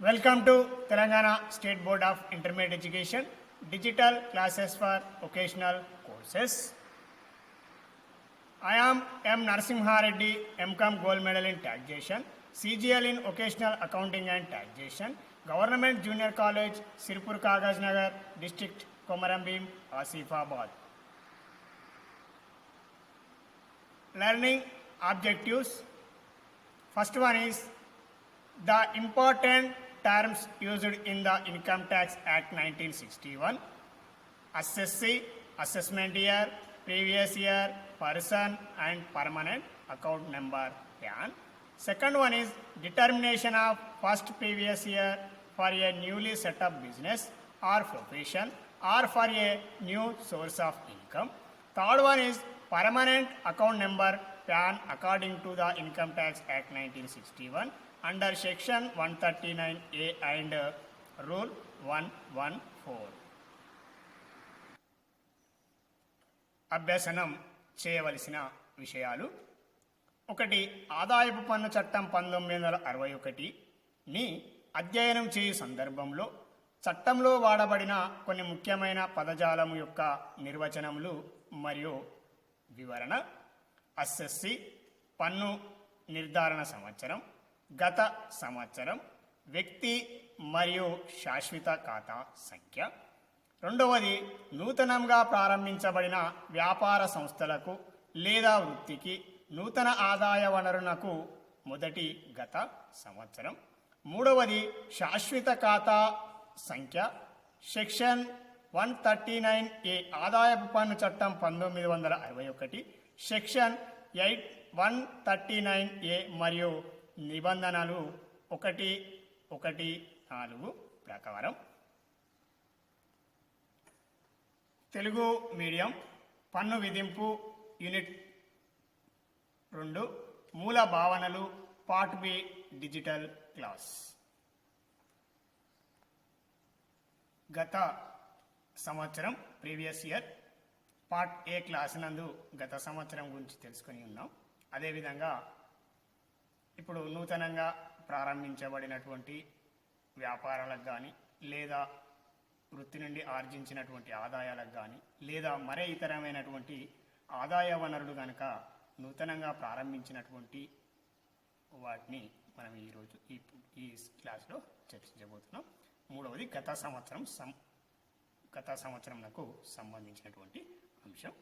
Welcome to Telangana State Board of Intermediate Education Digital Classes for Vocational Courses. I am M. Narasimha Reddy, MCOM Gold Medal in Taxation, CGL in Vocational Accounting and Taxation, Government Junior College, Sirpur Kagaz Nagar, District Komarambim, Asifabad. Learning objectives. First one is the important terms used in the Income Tax Act 1961, assessee, assessment year, previous year, person and permanent account number PAN. Second one is determination of first previous year for a newly set up business or profession or for a new source of income. Third one is permanent account number PAN according to the Income Tax Act 1961 under section 139A and rule 114. అభ్యసనం చేయవలసిన విషయాలు. ఒకటి, ఆదాయపు పన్ను చట్టం 1961ని అధ్యయనం చేయు సందర్భంలో చట్టంలో వాడబడిన కొన్ని ముఖ్యమైన పదజాలము యొక్క నిర్వచనములు మరియు వివరణ. అసెస్సీ పన్ను నిర్ధారణ సంవత్సరం, గత సంవత్సరం, వ్యక్తి మరియు శాశ్వత ఖాతా సంఖ్య. రెండవది, నూతనంగా ప్రారంభించబడిన వ్యాపార సంస్థలకు లేదా వృత్తికి నూతన ఆదాయ వనరునకు మొదటి గత సంవత్సరం. మూడవది, శాశ్వత ఖాతా సంఖ్య సెక్షన్ 139A ఆదాయపు పన్ను చట్టం 1961 సెక్షన్ 139A మరియు నిబంధనలు 114 ప్రకారం. తెలుగు మీడియం పన్ను విధింపు యూనిట్ 2 మూల భావనలు పార్ట్ బి డిజిటల్ క్లాస్. గత సంవత్సరం previous year part A class నందు గత సంవత్సరం గురించి తెలుసుకొని ఉన్నాం. అదేవిధంగా ఇప్పుడు నూతనంగా ప్రారంభించబడినటువంటి వ్యాపారాలకు కానీ లేదా వృత్తి నుండి ఆర్జించినటువంటి ఆదాయాలకు కానీ లేదా మరే ఇతరమైనటువంటి ఆదాయ వనరులు కనుక నూతనంగా ప్రారంభించినటువంటి వాటిని మనం ఈరోజు ఈ క్లాస్లో చర్చించబోతున్నాం. మూడవది గత సంవత్సరంకు సంబంధించినటువంటి అంశం.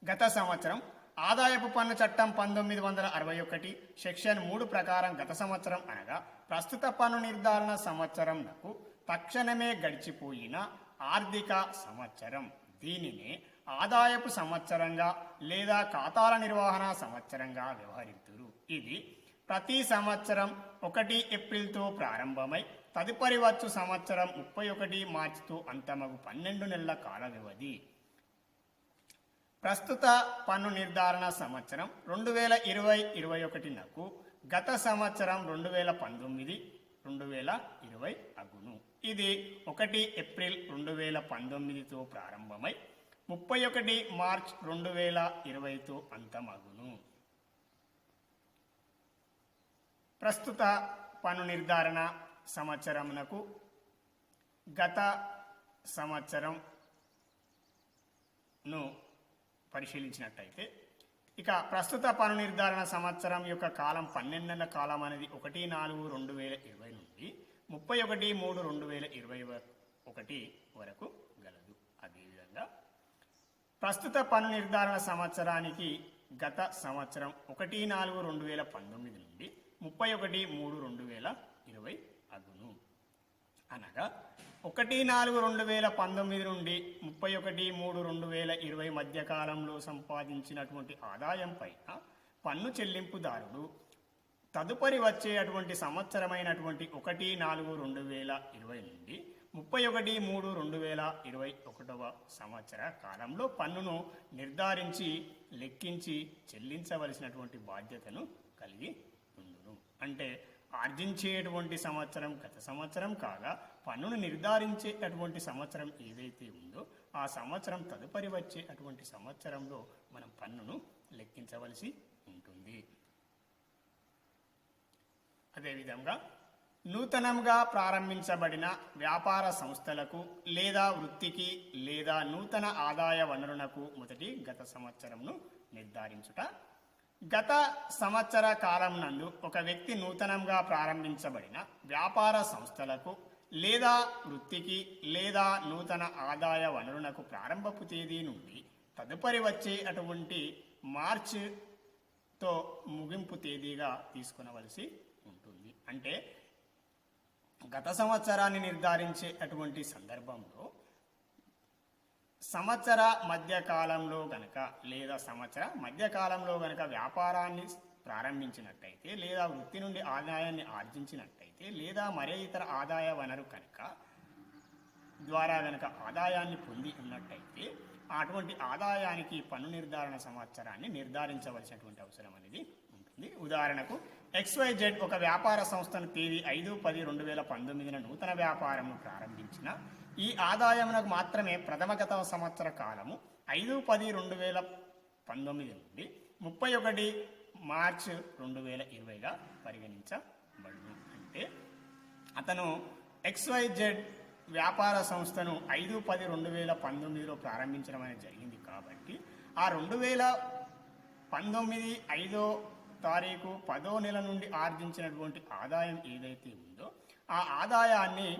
గత సంవత్సరం ఆదాయపు పన్ను చట్టం 1961 సెక్షన్ 3 ప్రకారం గత సంవత్సరం అనగా ప్రస్తుత పన్ను నిర్ధారణ సంవత్సరంకు తక్షణమే గడిచిపోయిన ఆర్థిక సంవత్సరం. దీనినే ఆదాయపు సంవత్సరంగా లేదా ఖాతాల నిర్వహణ సంవత్సరంగా వ్యవహరిస్తురు. ఇది ప్రతి సంవత్సరం 1 ఏప్రిల్తో ప్రారంభమై తదుపరి వచ్చు సంవత్సరం 31 మార్చితో అంతమగు 12 నెలల కాల వ్యవధి. ప్రస్తుత పన్ను నిర్ధారణ సంవత్సరం 2020-21 గత సంవత్సరం 2019-2020 అగును. ఇది 1 ఏప్రిల్ 2019తో ప్రారంభమై 31 మార్చ్ 2020తో అంతమగును. ప్రస్తుత పన్ను నిర్ధారణ సంవత్సరమునకు గత సంవత్సరంను పరిశీలించినట్టయితే ఇక ప్రస్తుత పన్ను నిర్ధారణ సంవత్సరం యొక్క కాలం 12 నెలల కాలం అనేది 1/4/2020 నుండి 31/3/2021 వరకు గలదు. అదేవిధంగా ప్రస్తుత పన్ను నిర్ధారణ సంవత్సరానికి గత సంవత్సరం 1/4/2019 నుండి 31/3/2020 అగును. అనగా 1/4/2019 నుండి 31/3/2020 మధ్య కాలంలో సంపాదించినటువంటి ఆదాయం పైన పన్ను చెల్లింపుదారుడు తదుపరి వచ్చేటువంటి సంవత్సరమైనటువంటి 1/4/2020 నుండి 31/3/2021 సంవత్సర కాలంలో పన్నును నిర్ధారించి లెక్కించి చెల్లించవలసినటువంటి బాధ్యతను కలిగి ఉండును. అంటే ఆర్జించేటువంటి సంవత్సరం గత సంవత్సరం కాగా పన్నును నిర్ధారించేటటువంటి సంవత్సరం ఏదైతే ఉందో ఆ సంవత్సరం తదుపరి వచ్చే అటువంటి సంవత్సరంలో మనం పన్నును లెక్కించవలసి ఉంటుంది. అదేవిధంగా నూతనంగా ప్రారంభించబడిన వ్యాపార సంస్థలకు లేదా వృత్తికి లేదా నూతన ఆదాయ వనరునకు మొదటి గత సంవత్సరంను నిర్ధారించుట. గత సంవత్సర కాలం నందు ఒక వ్యక్తి నూతనంగా ప్రారంభించబడిన వ్యాపార సంస్థలకు లేదా వృత్తికి లేదా నూతన ఆదాయ వనరునకు ప్రారంభపు తేదీ నుండి తదుపరి వచ్చే అటువంటి మార్చితో ముగింపు తేదీగా తీసుకునవలసి ఉంటుంది. అంటే గత సంవత్సరాన్ని నిర్ధారించే అటువంటి సందర్భంలో సంవత్సర మధ్యకాలంలో గనక లేదా సంవత్సర మధ్యకాలంలో గనక వ్యాపారాన్ని ప్రారంభించినట్టయితే లేదా వృత్తి నుండి ఆదాయాన్ని ఆర్జించినట్టయితే లేదా మరే ఇతర ఆదాయ వనరు కనుక ద్వారా గనక ఆదాయాన్ని పొంది ఉన్నట్టయితే అటువంటి ఆదాయానికి పన్ను నిర్ధారణ సంవత్సరాన్ని నిర్ధారించవలసినటువంటి అవసరం అనేది ఉంటుంది. ఉదాహరణకు XYZ ఒక వ్యాపార సంస్థను తేదీ 5/10/2019 నూతన వ్యాపారంను ప్రారంభించిన ఈ ఆదాయమునకు మాత్రమే ప్రథమ గత సంవత్సర కాలము 5/10/2019 నుండి 31 మార్చి 2020గా పరిగణించబడును. అంటే అతను XYZ వ్యాపార సంస్థను 5/10/2019లో ప్రారంభించడం అనేది జరిగింది కాబట్టి ఆ 2019 5వ తారీఖు 10వ నెల నుండి ఆర్జించినటువంటి ఆదాయం ఏదైతే ఉందో ఆ ఆదాయాన్ని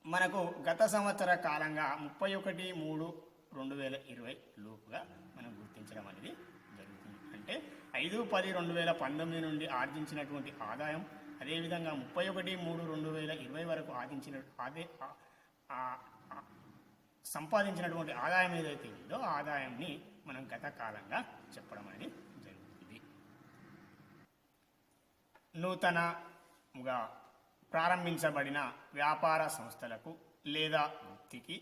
మనకు గత సంవత్సర కాలంగా 31/3/2020 లోపుగా మనం గుర్తించడం అనేది జరుగుతుంది. అంటే 5/10/2019 నుండి ఆర్జించినటువంటి ఆదాయం అదేవిధంగా 31/3/2020 వరకు సంపాదించినటువంటి ఆదాయం ఏదైతే ఉందో ఆ ఆదాయాన్ని మనం గత కాలంగా చెప్పడం అనేది జరుగుతుంది. నూతనగా ప్రారంభించబడిన వ్యాపార సంస్థలకు లేదా వృత్తికి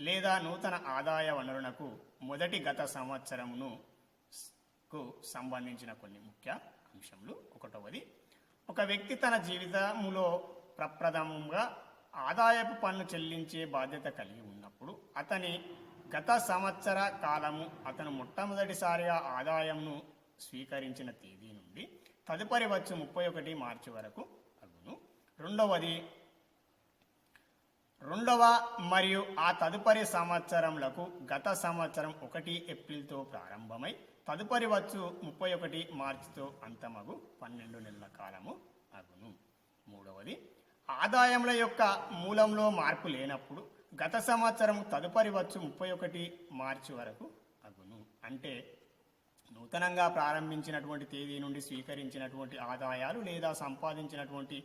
లేదా నూతన ఆదాయ వనరునకు మొదటి గత సంవత్సరముకు సంబంధించిన కొన్ని ముఖ్య అంశములు. ఒకటవది, ఒక వ్యక్తి తన జీవితములో ప్రప్రథమంగా ఆదాయపు పన్ను చెల్లించే బాధ్యత కలిగి ఉన్నప్పుడు అతని గత సంవత్సర కాలము అతను మొట్టమొదటిసారిగా ఆదాయంను స్వీకరించిన తేదీ నుండి తదుపరి వచ్చు 31 మార్చి వరకు అగును. రెండవ మరియు ఆ తదుపరి సంవత్సరములకు గత సంవత్సరం 1 ఏప్రిల్తో ప్రారంభమై తదుపరి వచ్చు 31 మార్చితో అంతమగు 12 నెలల కాలము అగును. మూడవది, ఆదాయముల యొక్క మూలంలో మార్పు లేనప్పుడు గత సంవత్సరం తదుపరి వచ్చు 31 మార్చి వరకు అగును. అంటే నూతనంగా ప్రారంభించినటువంటి తేదీ నుండి స్వీకరించినటువంటి ఆదాయాలు లేదా సంపాదించినటువంటి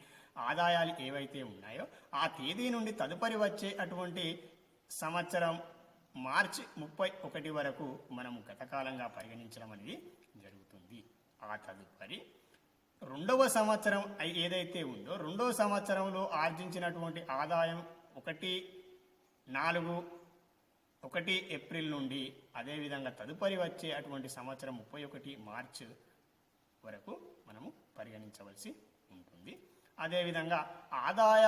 ఆదాయాలు ఏవైతే ఉన్నాయో ఆ తేదీ నుండి తదుపరి వచ్చే అటువంటి సంవత్సరం మార్చి 31 వరకు మనము గతకాలంగా పరిగణించడం అనేది జరుగుతుంది. ఆ తదుపరి రెండవ సంవత్సరం ఏదైతే ఉందో రెండవ సంవత్సరంలో ఆర్జించినటువంటి ఆదాయం 1 ఏప్రిల్ నుండి అదేవిధంగా తదుపరి వచ్చే అటువంటి సంవత్సరం 31 మార్చి వరకు మనము పరిగణించవలసి ఉంటుంది. అదేవిధంగా ఆదాయ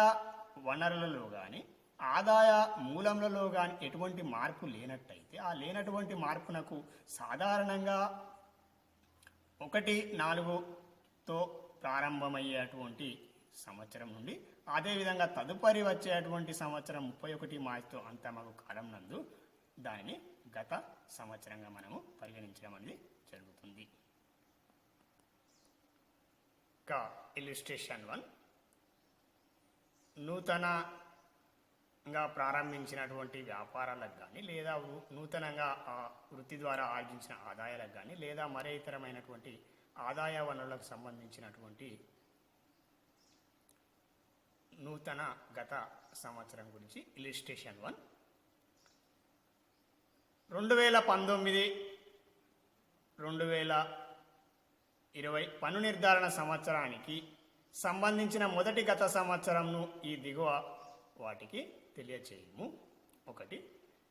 వనరులలో కానీ ఆదాయ మూలములలో కానీ ఎటువంటి మార్పు లేనట్టయితే ఆ లేనటువంటి మార్పునకు సాధారణంగా 1/4తో ప్రారంభమయ్యేటువంటి సంవత్సరం నుండి అదేవిధంగా తదుపరి వచ్చేటువంటి సంవత్సరం 31 మార్చితో అంతమగు కాలం నందు దానిని గత సంవత్సరంగా మనము పరిగణించడం అనేది జరుగుతుంది. ఇంకా ఇల్లుస్ట్రేషన్ 1, నూతనంగా ప్రారంభించినటువంటి వ్యాపారాలకు కానీ లేదా నూతనంగా వృత్తి ద్వారా ఆర్జించిన ఆదాయాలకు కానీ లేదా మరే ఇతరమైనటువంటి ఆదాయ వనరులకు సంబంధించినటువంటి నూతన గత సంవత్సరం గురించి ఇల్లుస్ట్రేషన్ 1. 2019-2020 పన్ను నిర్ధారణ సంవత్సరానికి సంబంధించిన మొదటి గత సంవత్సరంను ఈ దిగువ వాటికి తెలియచేయము. 1.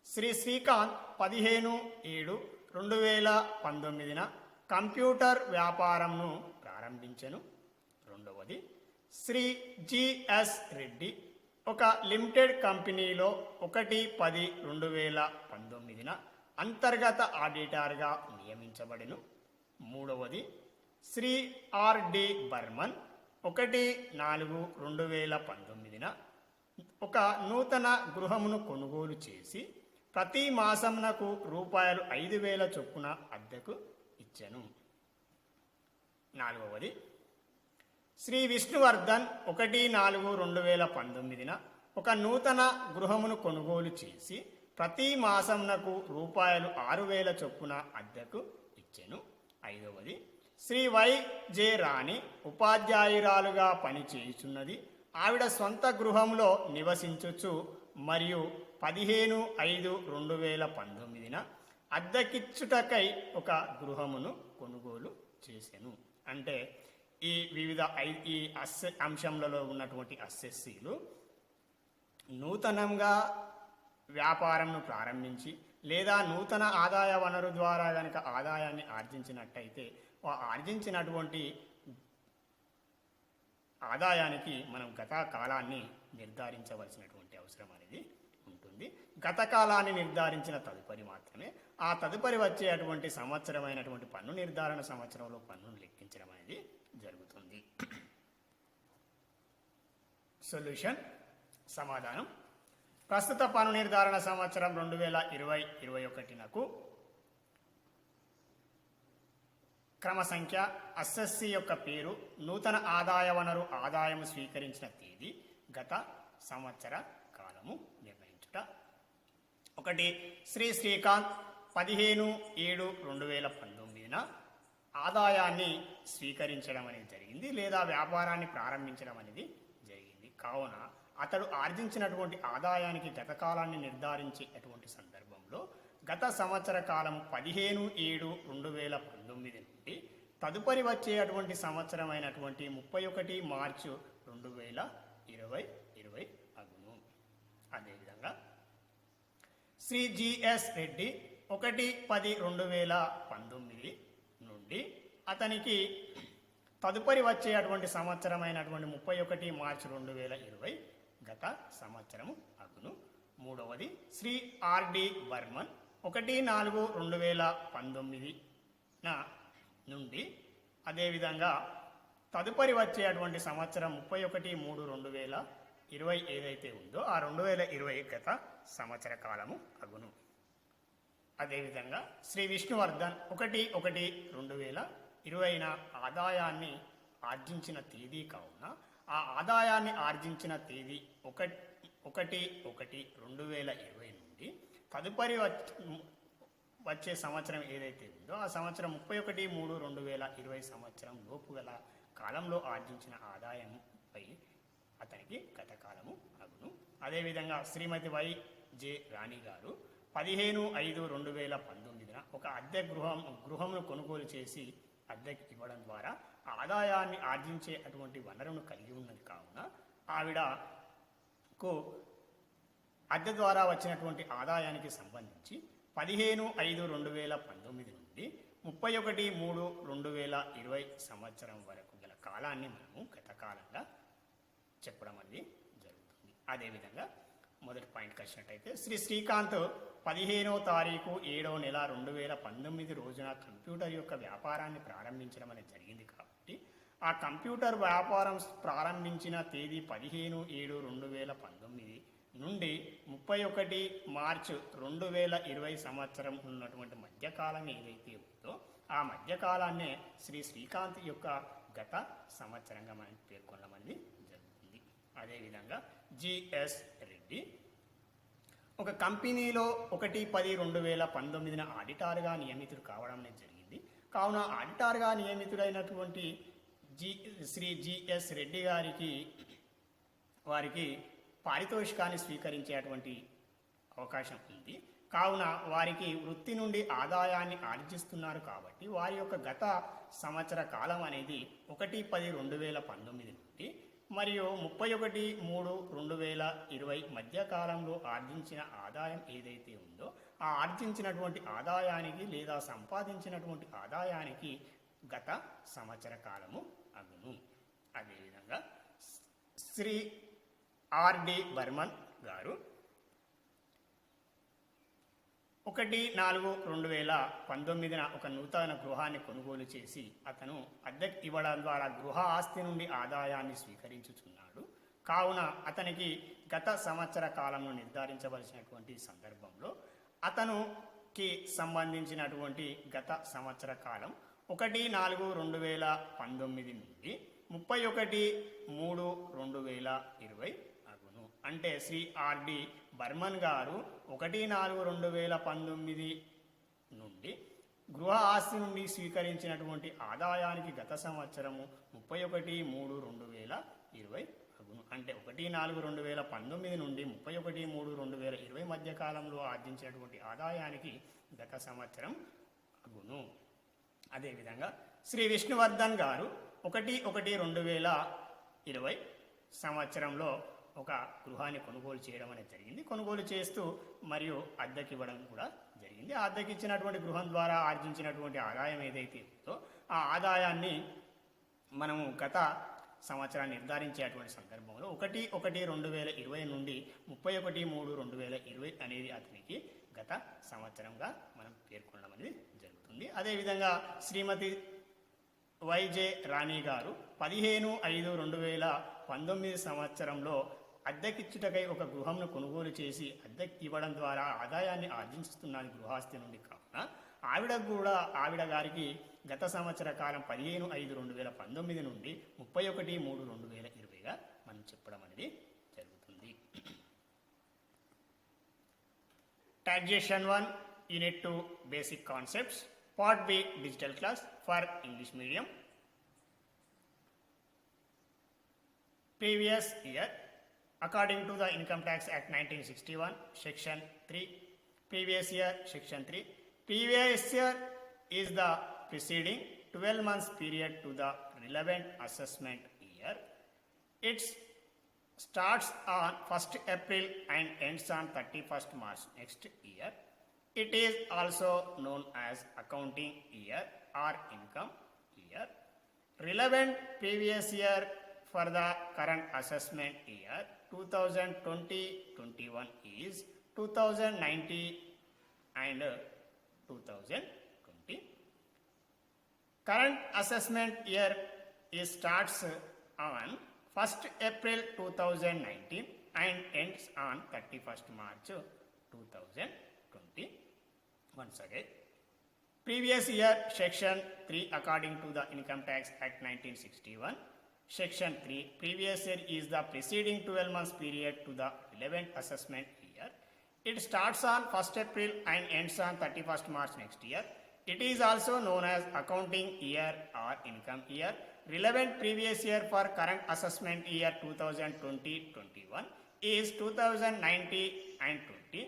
శ్రీ శ్రీకాంత్ 15/7/2019 కంప్యూటర్ వ్యాపారంను ప్రారంభించెను. 2. శ్రీ GS రెడ్డి ఒక లిమిటెడ్ కంపెనీలో 1/10/2019 అంతర్గత ఆడిటర్గా నియమించబడెను. 3. శ్రీ RD బర్మన్ 1/4/2019 ఒక నూతన గృహమును కొనుగోలు చేసి ప్రతి మాసమునకు రూపాయలు 5,000 చొప్పున అద్దెకు ఇచ్చెను. 4వది, శ్రీ విష్ణువర్ధన్ 1/4/2019 ఒక నూతన గృహమును కొనుగోలు చేసి ప్రతి మాసమునకు రూపాయలు 6,000 చొప్పున అద్దెకు ఇచ్చెను. 5వది, శ్రీ వై.జె. రాణి ఉపాధ్యాయురాలుగా పనిచేయుచున్నది. ఆవిడ సొంత గృహంలో నివసించుచు మరియు 15/5/2019 అద్దెకిచ్చుటకై ఒక గృహమును కొనుగోలు చేసెను. అంటే ఈ వివిధ ఈ అంశంలలో ఉన్నటువంటి అసెస్సీలు నూతనంగా వ్యాపారంను ప్రారంభించి లేదా నూతన ఆదాయ వనరు ద్వారా కనుక ఆదాయాన్ని ఆర్జించినట్టయితే ఆర్జించినటువంటి ఆదాయానికి మనం గత కాలాన్ని నిర్ధారించవలసినటువంటి అవసరం అనేది ఉంటుంది. గత కాలాన్ని నిర్ధారించిన తదుపరి మాత్రమే ఆ తదుపరి వచ్చేటువంటి సంవత్సరమైనటువంటి పన్ను నిర్ధారణ సంవత్సరంలో పన్నును లెక్కించడం అనేది జరుగుతుంది. సొల్యూషన్, సమాధానం. ప్రస్తుత పన్ను నిర్ధారణ సంవత్సరం 2020-21 క్రమ సంఖ్య, అసెస్సీ యొక్క పేరు, నూతన ఆదాయ వనరు ఆదాయం స్వీకరించిన తేదీ, గత సంవత్సర కాలము నిర్ణయించుట. 1. శ్రీ శ్రీకాంత్ 15/7/2019 ఆదాయాన్ని స్వీకరించడం అనేది జరిగింది లేదా వ్యాపారాన్ని ప్రారంభించడం అనేది జరిగింది. కావున అతడు ఆర్జించినటువంటి ఆదాయానికి గత కాలాన్ని నిర్ధారించేటువంటి సందర్భంలో గత సంవత్సర కాలం 15/7/2019 నుండి తదుపరి వచ్చేటువంటి సంవత్సరం అయినటువంటి 31 మార్చి 2020 అగును. అదేవిధంగా శ్రీ జిఎస్ రెడ్డి 1/10/2019 నుండి అతనికి తదుపరి వచ్చేటువంటి సంవత్సరం అయినటువంటి 31 మార్చి 2020 గత సంవత్సరము అగును. 3వది, శ్రీ ఆర్.డి. బర్మన్ 1/4/2019 నుండి అదేవిధంగా తదుపరి వచ్చేటువంటి సంవత్సరం 31/3/2020 ఏదైతే ఉందో ఆ 2020 గత సంవత్సర కాలము అగును. అదేవిధంగా శ్రీ విష్ణువర్ధన్ 1/1/2020 ఆదాయాన్ని ఆర్జించిన తేదీ కావున ఆ ఆదాయాన్ని ఆర్జించిన తేదీ 1/1/2020 నుండి తదుపరి వచ్చే సంవత్సరం ఏదైతే ఉందో ఆ సంవత్సరం 31/3/2020 సంవత్సరం లోపు గల కాలంలో ఆర్జించిన ఆదాయంపై అతనికి గత కాలము అగును. అదేవిధంగా శ్రీమతి వై.జె. రాణి గారు 15/5/2019 ఒక అద్దె గృహమును కొనుగోలు చేసి అద్దెకి ఇవ్వడం ద్వారా ఆదాయాన్ని ఆర్జించే అటువంటి వనరును కలిగి ఉన్నది కావున ఆవిడకు అద్దె ద్వారా వచ్చినటువంటి ఆదాయానికి సంబంధించి 15/5/2019 నుండి 31/3/2020 సంవత్సరం వరకు గల కాలాన్ని మనము గత కాలంగా చెప్పడం అనేది జరుగుతుంది. అదేవిధంగా మొదటి పాయింట్కి వచ్చినట్టయితే శ్రీ శ్రీకాంత్ 15వ తారీఖు 7వ నెల 2019 రోజున కంప్యూటర్ యొక్క వ్యాపారాన్ని ప్రారంభించడం అనేది జరిగింది కాబట్టి ఆ కంప్యూటర్ వ్యాపారం ప్రారంభించిన తేదీ 15/7/2019 నుండి 31 మార్చి 2020 సంవత్సరం ఉన్నటువంటి మధ్యకాలం ఏదైతే ఉందో ఆ మధ్యకాలాన్నే శ్రీ శ్రీకాంత్ యొక్క గత సంవత్సరంగా మనం పేర్కొనడం అనేది జరుగుతుంది. అదేవిధంగా జిఎస్ రెడ్డి ఒక కంపెనీలో 1/10/2019 ఆడిటర్గా నియమితుడు కావడం అనేది జరిగింది. కావున ఆడిటర్గా నియమితుడైనటువంటి శ్రీ జిఎస్ రెడ్డి వారికి పారితోషికాన్ని స్వీకరించేటువంటి అవకాశం ఉంది. కావున వారికి వృత్తి నుండి ఆదాయాన్ని ఆర్జిస్తున్నారు కాబట్టి వారి యొక్క గత సంవత్సర కాలం అనేది 1/10/2019 నుండి మరియు 31/3/2020 మధ్య కాలంలో ఆర్జించిన ఆదాయం ఏదైతే ఉందో ఆ ఆర్జించినటువంటి ఆదాయానికి లేదా సంపాదించినటువంటి ఆదాయానికి గత సంవత్సర కాలము అగును. అదేవిధంగా శ్రీ ఆర్.డి. బర్మన్ గారు 1/4/2019 ఒక నూతన గృహాన్ని కొనుగోలు చేసి అతను అద్దెకు ఇవ్వడం ద్వారా గృహ ఆస్తి నుండి ఆదాయాన్ని స్వీకరించుచున్నాడు. కావున అతనికి గత సంవత్సర కాలంలో నిర్ధారించవలసినటువంటి సందర్భంలో అతనుకి సంబంధించినటువంటి గత సంవత్సర కాలం 1/4/2019 నుండి 31/3/2020 అగును. అంటే శ్రీ ఆర్డి బర్మన్ గారు 1/4/2019 నుండి గృహ ఆస్తి నుండి స్వీకరించినటువంటి ఆదాయానికి గత సంవత్సరము 31/3/2020 అగును. అంటే 1/4/2019 నుండి 31/3/2020 మధ్య కాలంలో ఆర్జించినటువంటి ఆదాయానికి గత సంవత్సరం అగును. అదేవిధంగా శ్రీ విష్ణువర్ధన్ గారు 1/1/2020 సంవత్సరంలో ఒక గృహాన్ని కొనుగోలు చేయడం అనేది జరిగింది. కొనుగోలు చేస్తూ మరియు అద్దెకి ఇవ్వడం కూడా జరిగింది. ఆ అద్దెకి ఇచ్చినటువంటి గృహం ద్వారా ఆర్జించినటువంటి ఆదాయం ఏదైతే ఉందో ఆ ఆదాయాన్ని మనము గత సంవత్సరాన్ని నిర్ధారించేటువంటి సందర్భంలో 1/1/2020 నుండి 31/3/2020 అనేది అతనికి గత సంవత్సరంగా మనం పేర్కొనడం అనేది జరుగుతుంది. అదేవిధంగా శ్రీమతి వైజే రాణి గారు 15/5/2019 సంవత్సరంలో అద్దెకిచ్చుటకై ఒక గృహంను కొనుగోలు చేసి అద్దెకి ఇవ్వడం ద్వారా ఆదాయాన్ని ఆర్జిస్తున్నది గృహాస్తి నుండి. కావున ఆవిడ గారికి గత సంవత్సర కాలం 15/5/2019 నుండి 31/3/2020గా మనం చెప్పడం అనేది జరుగుతుంది. Taxation 1, Unit 2, Basic Concepts, Part B, Digital Class for English Medium. Previous year, according to the Income Tax Act 1961, Section 3, previous year, Section 3. Previous year is the preceding 12 months period to the relevant assessment year. It starts on 1st April and ends on 31st March next year. It is also known as accounting year or income year. Relevant previous year for the current assessment year 2020-21 is 2019 and 2020. Current assessment year starts on 1st April 2019 and ends on 31st March 2020. Once again, previous year Section 3 according to the Income Tax Act 1961. Section 3, previous year is the preceding 12 months period to the relevant assessment year. It starts on 1st April and ends on 31st March next year. It is also known as accounting year or income year. Relevant previous year for current assessment year 2020-21 is 2019 and 20.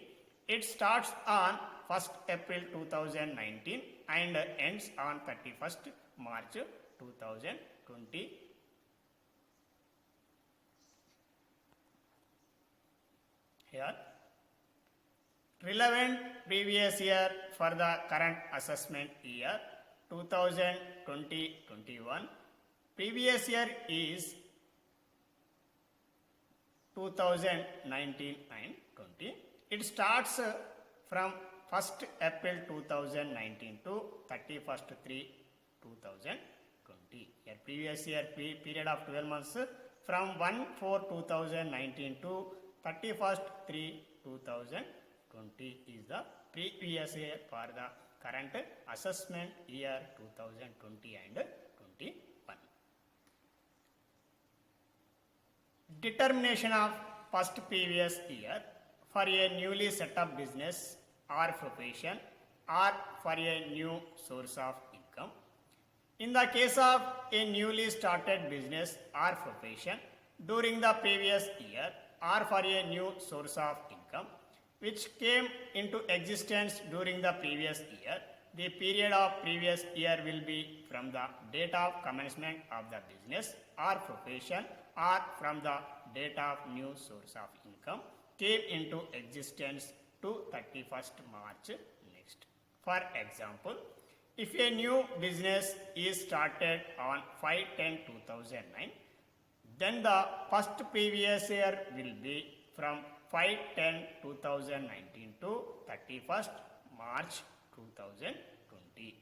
It starts on 1st April 2019 and ends on 31st March 2020. Here, relevant previous year for the current assessment year 2020-21. Previous year is 2019 and 20. It starts from 1st April 2019 to 31st 3/2020. Here previous year period of 12 months from 1/4/2019 to 31st 3/2020 is the previous year for the current assessment year 2020 and 21. Determination of first previous year for a newly set up business or profession or for a new source of income. In the case of a newly started business or profession during the previous year or for a new source of income which came into existence during the previous year, the period of previous year will be from the date of commencement of the business or profession or from the date of new source of income came into existence to 31st March next. For example, if a new business is started on 5/10/2009, then the first previous year will be from 5/10/2019 to 31st March 2020.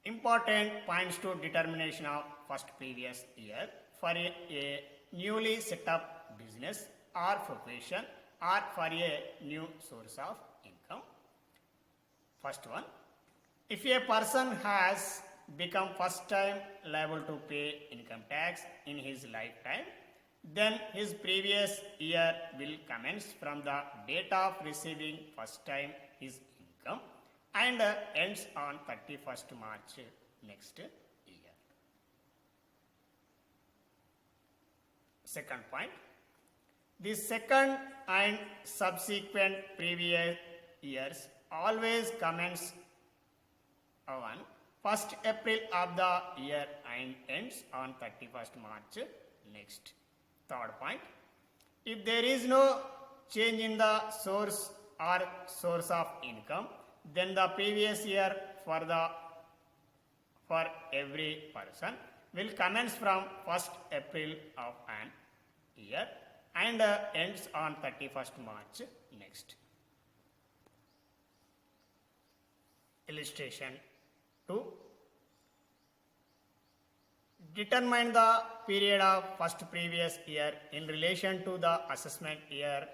Important points to determination of first previous year for a newly set up business or profession or for a new source of income. First one, if a person has become first time liable to pay income tax in his lifetime, then his previous year will commence from the date of receiving first time his income and ends on 31st March next year. Second point, the second and subsequent previous years always commence on 1st April of the year and ends on 31st March next. Third point, if there is no change in the source or source of income, then the previous year for every person will commence from 1st April of an year and ends on 31st March next. Illustration 2. Determine the period of first previous year in relation to the assessment year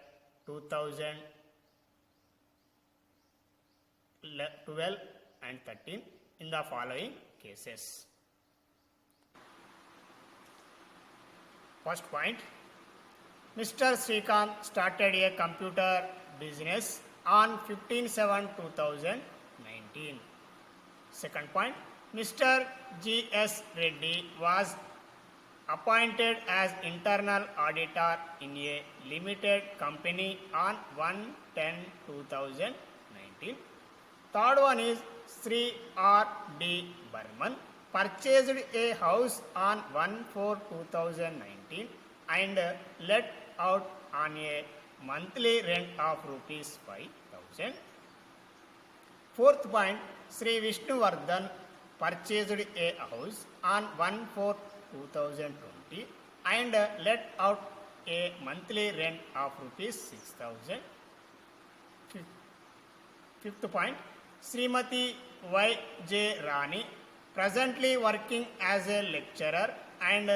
2012 and 13 in the following cases. First point, Mr. Srikanth started a computer business on 15/7/2019. Second point, Mr. G.S. Reddy was appointed as internal auditor in a limited company on 1/10/2019. Third one is Sri R.D. Burman purchased a house on 1/4/2019 and let out on a monthly rent of rupees 5,000. Fourth point, Sri Vishnuvardhan purchased a house on 1/4/2020 and let out a monthly rent of rupees 6,000. Fifth point, Srimati Y.J. Rani, presently working as a lecturer and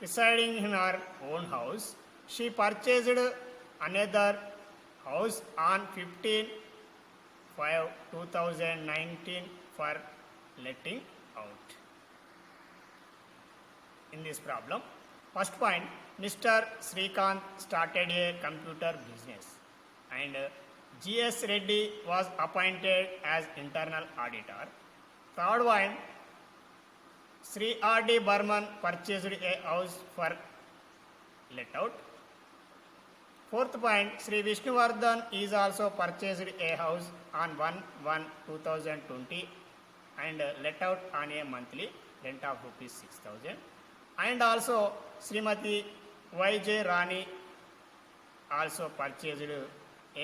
residing in her own house, she purchased another house on 15/5/2019 for letting out. In this problem, first point, Mr. Srikanth started a computer business and G.S. Reddy was appointed as internal auditor. Third one, Sri R.D. Burman purchased a house for let out. Fourth point, Sri Vishnuvardhan is also purchased a house on 1/1/2020 and let out on a monthly rent of rupees 6,000. And also Srimati Y.J. Rani also purchased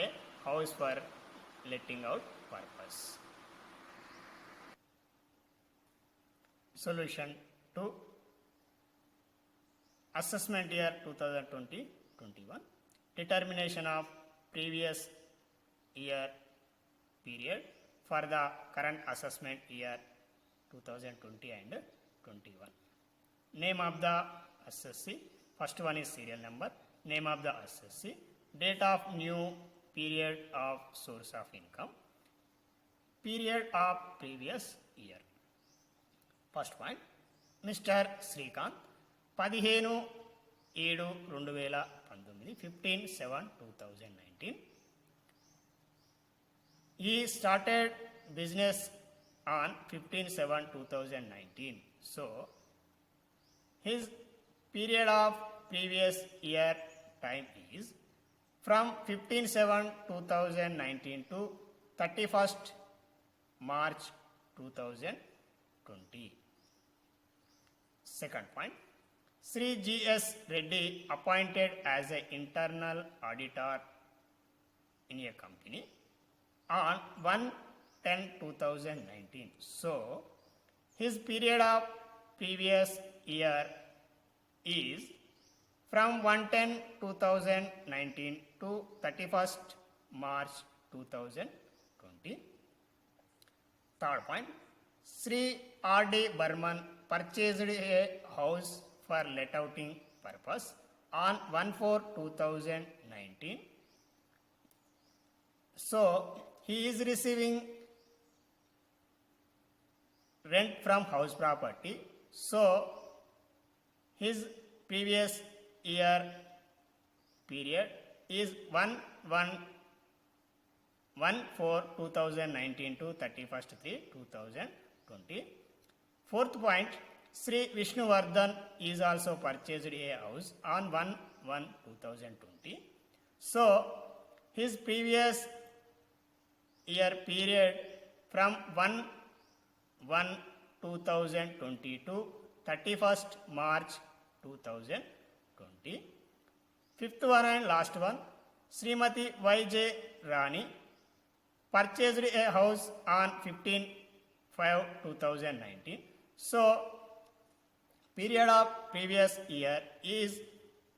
a house for letting out purpose. Solution to assessment year 2020-21. Determination of previous year period for the current assessment year 2020 and 21. Name of the assessee. First one is serial number. Name of the assessee. Date of new period of source of income. Period of previous year. First point, Mr. Srikanth 15/7/2019, 15/7/2019. He started business on 15/7/2019. So, his period of previous year time is from 15/7/2019 to 31st March 2020. Second point, Sri G.S. Reddy appointed as an internal auditor in a company on 1/10/2019. So, his period of previous year is from 1/10/2019 to 31st March 2020. Third point, Sri R.D. Burman purchased a house for let-outing purpose on 1/4/2019. So, he is receiving rent from house property. So, his previous year period is 1/4/2019 to 31st/3/2020. Fourth point, Sri Vishnuvardhan is also purchased a house on 1/1/2020. So, his previous year period from 1/1/2020 to 31st March 2020. Fifth one and last one, Srimati Y.J. Rani purchased a house on 15/5/2019. So, period of previous year is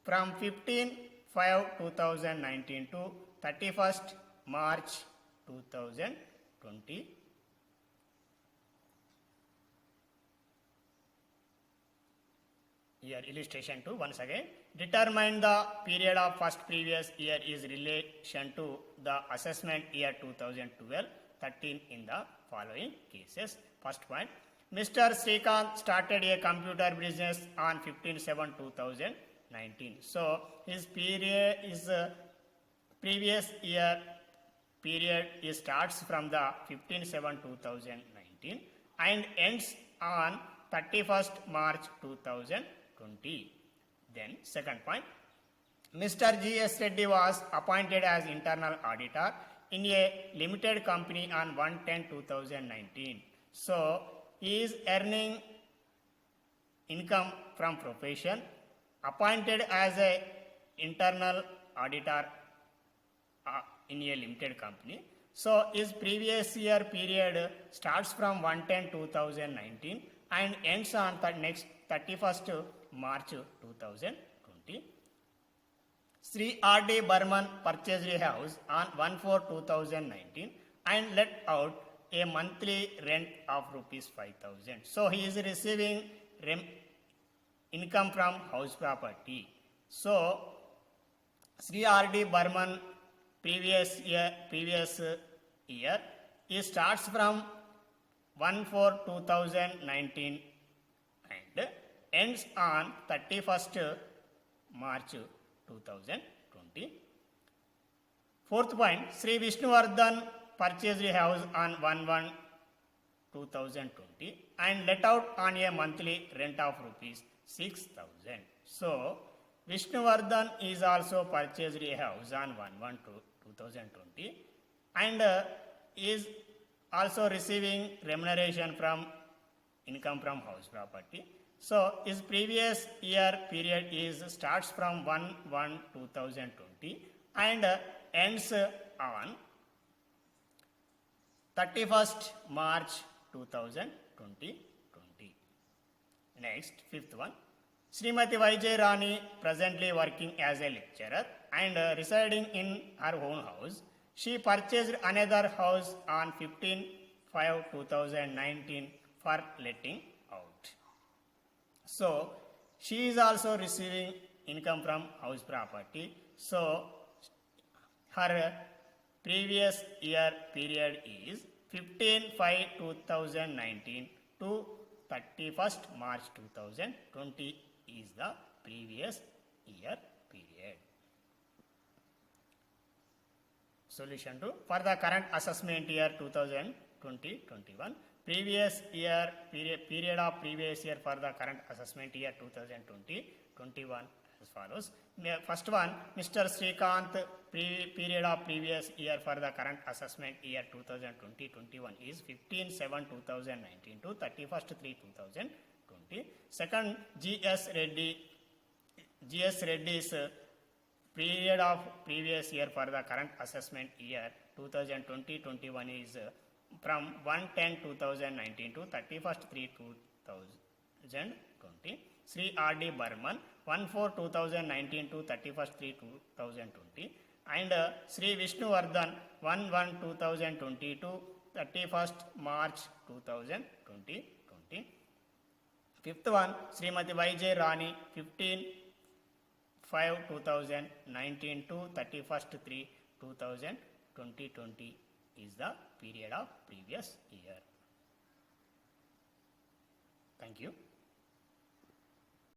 from 15/5/2019 to 31st March 2020. Here illustration 2 once again. Determine the period of first previous year is relation to the assessment year 2012, 13 in the following cases. First point, Mr. Srikanth started a computer business on 15/7/2019. So, his period is previous year period is starts from the 15/7/2019 and ends on 31st March 2020. Then second point, Mr. G.S. Reddy was appointed as internal auditor in a limited company on 1/10/2019. So, he is earning income from profession, appointed as a internal auditor in a limited company. So, his previous year period starts from 1/10/2019 and ends on the next 31st March 2020. Sri R.D. Burman purchased a house on 1/4/2019 and let out a monthly rent of ₹5,000. So, he is receiving income from house property. So, Sri R.D. Burman previous year he starts from 1/4/2019 and ends on 31st March 2020. Fourth point, Sri Vishnuvardhan purchased a house on 1/1/2020 and let out on a monthly rent of ₹6,000. So, Vishnuvardhan is also purchased a house on 1/1/2020 and is also receiving remuneration from income from house property. So, his previous year period is starts from 1/1/2020 and ends on 31st March 2020. Next, fifth one, Srimati Y.J. Rani presently working as a lecturer and residing in her own house. She purchased another house on 15/5/2019 for letting out. So, she is also receiving income from house property. So, her previous year period is 15/5/2019 to 31st March 2020 is the previous year period. Solution 2. For the current assessment year 2020-21, previous year period of previous year for the current assessment year 2020-21 as follows. First one, Mr. Srikanth period of previous year for the current assessment year 2020-21 is 15/7/2019 to 31st/3/2020. Second, G.S. Reddy's period of previous year for the current assessment year 2020-21 is from 1/10/2019 to 31st/3/2020. Sri R.D. Burman, 1/4/2019 to 31/3/2020, and Sri Vishnuvardhan, 1/1/2020 to 31st March 2020. Fifth one, Srimati Y.J. Rani, 15/5/2019 to 31st/3/2020 is the period of previous year. Thank you.